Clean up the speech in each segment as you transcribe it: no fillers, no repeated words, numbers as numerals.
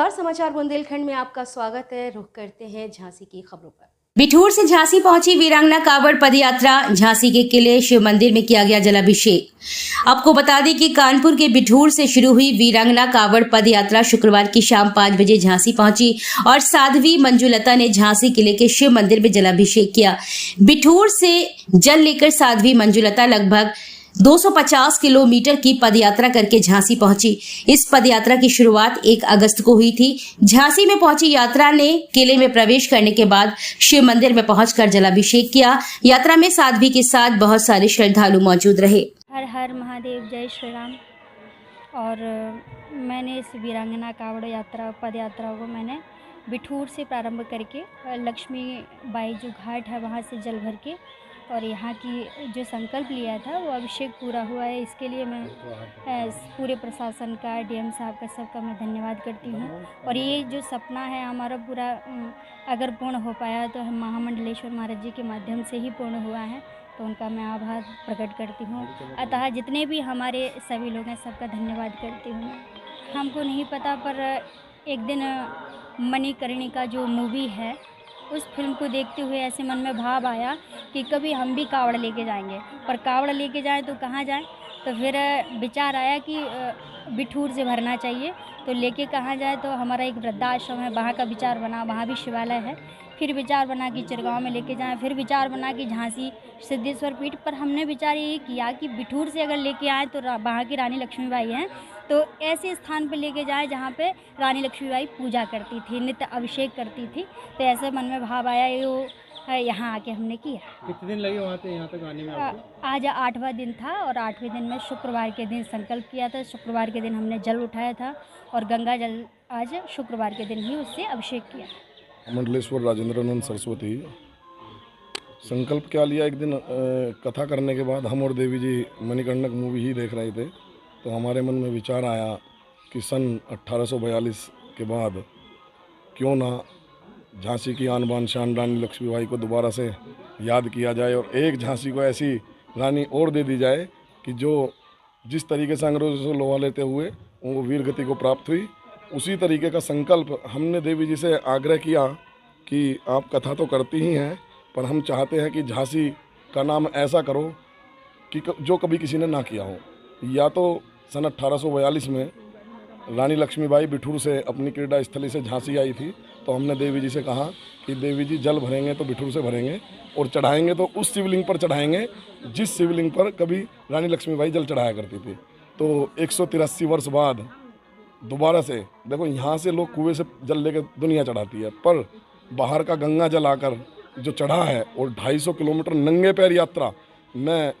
नमस्कार, समाचार बुंदेलखंड में आपका स्वागत है। रुख करते हैं झांसी की खबरों पर। बिठूर से झांसी पहुंची वीरांगना कांवड़ पदयात्रा। झांसी के किले शिव मंदिर में किया गया जलाभिषेक। आपको बता दें कि कानपुर के बिठूर से शुरू हुई वीरांगना कांवड़ पदयात्रा शुक्रवार की शाम 5 बजे झांसी पहुंची और साध्वी मंजुलता ने झांसी किले के शिव मंदिर में जलाभिषेक किया। बिठूर से जल लेकर साध्वी मंजुलता लगभग 250 किलोमीटर की पदयात्रा करके झांसी पहुंची। इस पदयात्रा की शुरुआत 1 अगस्त को हुई थी। झांसी में पहुंची यात्रा ने किले में प्रवेश करने के बाद शिव मंदिर में पहुंचकर जलाभिषेक किया। यात्रा में साध्वी के साथ बहुत सारे श्रद्धालु मौजूद रहे। हर हर महादेव, जय श्री राम। और मैंने इस वीरांगना कावड़ यात्रा पद यात्रा को मैंने बिठूर से प्रारंभ करके लक्ष्मी बाई जो घाट है वहाँ से जल भर के और यहाँ की जो संकल्प लिया था वो अभिषेक पूरा हुआ है। इसके लिए मैं पूरे प्रशासन का, डीएम साहब का, सबका मैं धन्यवाद करती हूँ। और ये जो सपना है हमारा पूरा अगर पूर्ण हो पाया तो हम महामंडलेश्वर महाराज जी के माध्यम से ही पूर्ण हुआ है, तो उनका मैं आभार प्रकट करती हूँ। अतः जितने भी हमारे सभी लोग हैं सबका धन्यवाद करती हूँ। हमको नहीं पता पर एक दिन मणिकर्णिका जो मूवी है उस फिल्म को देखते हुए ऐसे मन में भाव आया कि कभी हम भी कावड़ लेके जाएंगे, पर कावड़ लेके जाएं तो कहाँ जाएं। तो फिर विचार आया कि बिठूर से भरना चाहिए, तो लेके कहाँ जाए। तो हमारा एक वृद्धाश्रम है, वहाँ का विचार बना, वहाँ भी शिवालय है। फिर विचार बना कि चिरगांव में लेके जाएं, फिर विचार बना कि झांसी सिद्धेश्वर पीठ। पर हमने विचार ये किया कि बिठूर से अगर लेके आएँ तो वहाँ की रानी लक्ष्मीबाई हैं, तो ऐसे स्थान पर लेके जाएं जहाँ पे रानी लक्ष्मीबाई पूजा करती थी, नित्य अभिषेक करती थी। तो ऐसे मन में भाव आया, ये यहाँ आके हमने किया। कितने दिन लगे वहाँ से यहाँ तक आने में आपको? आज 8वां दिन था और 8वें दिन में शुक्रवार के दिन संकल्प किया था। शुक्रवार के दिन हमने जल उठाया था और गंगा जल आज शुक्रवार के दिन ही उससे अभिषेक किया। मंडलेश्वर राजेंद्रानंद सरस्वती संकल्प क्या लिया, एक दिन कथा करने के बाद हम और देवी जी मणिकर्णिका मूवी ही देख रहे थे, तो हमारे मन में विचार आया कि सन 1842 के बाद क्यों ना झांसी की आन बान शान रानी लक्ष्मीबाई को दोबारा से याद किया जाए और एक झांसी को ऐसी रानी और दे दी जाए कि जो जिस तरीके से अंग्रेजों से लोहा लेते हुए उनको वीर गति को प्राप्त हुई, उसी तरीके का संकल्प हमने देवी जी से आग्रह किया कि आप कथा तो करती ही हैं, पर हम चाहते हैं कि झांसी का नाम ऐसा करो कि जो कभी किसी ने ना किया हो। या तो सन 1842 में रानी लक्ष्मीबाई बिठूर से अपनी क्रीड़ा स्थली से झांसी आई थी, तो हमने देवी जी से कहा कि देवी जी जल भरेंगे तो बिठूर से भरेंगे और चढ़ाएंगे तो उस शिवलिंग पर चढ़ाएंगे जिस शिवलिंग पर कभी रानी लक्ष्मीबाई जल चढ़ाया करती थी। तो 183 वर्ष बाद दोबारा से देखो, यहाँ से लोग कुएं से जल लेकर दुनिया चढ़ाती है, पर बाहर का गंगा जल आकर जो चढ़ा है और 250 किलोमीटर नंगे पैर यात्रा, मैं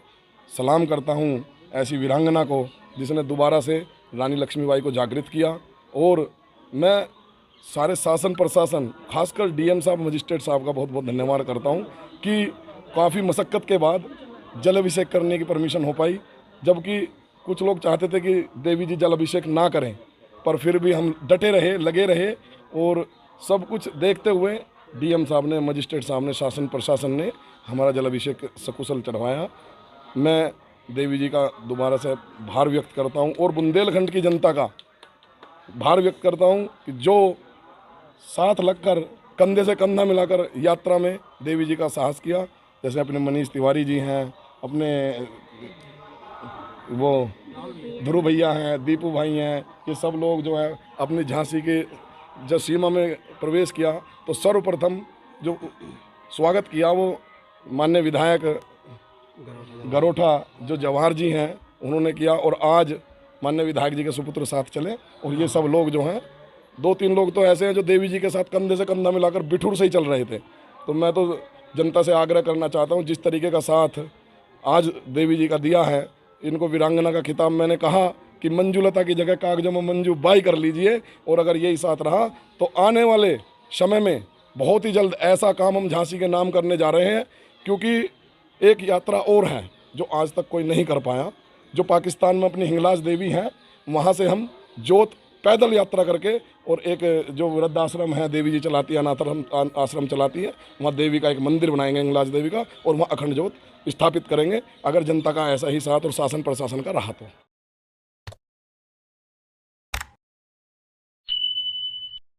सलाम करता हूँ ऐसी वीरांगना को जिसने दोबारा से रानी लक्ष्मीबाई को जागृत किया। और मैं सारे शासन प्रशासन, खासकर डीएम साहब, मजिस्ट्रेट साहब का बहुत बहुत धन्यवाद करता हूं कि काफ़ी मशक्क़त के बाद जल अभिषेक करने की परमिशन हो पाई। जबकि कुछ लोग चाहते थे कि देवी जी जल अभिषेक ना करें, पर फिर भी हम डटे रहे, लगे रहे और सब कुछ देखते हुए डीएम साहब ने, मजिस्ट्रेट साहब ने, शासन प्रशासन ने हमारा जल अभिषेक सकुशल चढ़वाया। मैं देवी जी का दोबारा से भार व्यक्त करता हूं और बुंदेलखंड की जनता का भार व्यक्त करता हूं कि जो साथ लगकर कंधे से कंधा मिलाकर यात्रा में देवी जी का साहस किया, जैसे अपने मनीष तिवारी जी हैं, अपने वो ध्रुव भैया हैं, दीपू भाई हैं, ये सब लोग जो है अपनी झांसी के जब सीमा में प्रवेश किया तो सर्वप्रथम जो स्वागत किया वो माननीय विधायक गरोठा जो जवाहर जी हैं उन्होंने किया। और आज माननीय विधायक जी के सुपुत्र साथ चले और ये सब लोग जो हैं, 2-3 लोग तो ऐसे हैं जो देवी जी के साथ कंधे से कंधा मिलाकर बिठूर से ही चल रहे थे। तो मैं तो जनता से आग्रह करना चाहता हूँ, जिस तरीके का साथ आज देवी जी का दिया है, इनको वीरांगना का खिताब मैंने कहा कि मंजुलता की जगह कागजों में मंजू बाई कर लीजिए। और अगर यही साथ रहा तो आने वाले समय में बहुत ही जल्द ऐसा काम हम झांसी के नाम करने जा रहे हैं, क्योंकि एक यात्रा और है जो आज तक कोई नहीं कर पाया। जो पाकिस्तान में अपनी हिंगलाज देवी हैं, वहाँ से हम जोत पैदल यात्रा करके और एक जो वृद्धाश्रम है देवी जी चलाती है, अनाथ आश्रम चलाती है, वहाँ देवी का एक मंदिर बनाएंगे हिंगलाज देवी का और वहाँ अखंड जोत स्थापित करेंगे, अगर जनता का ऐसा ही साथ और शासन प्रशासन का रहा तो।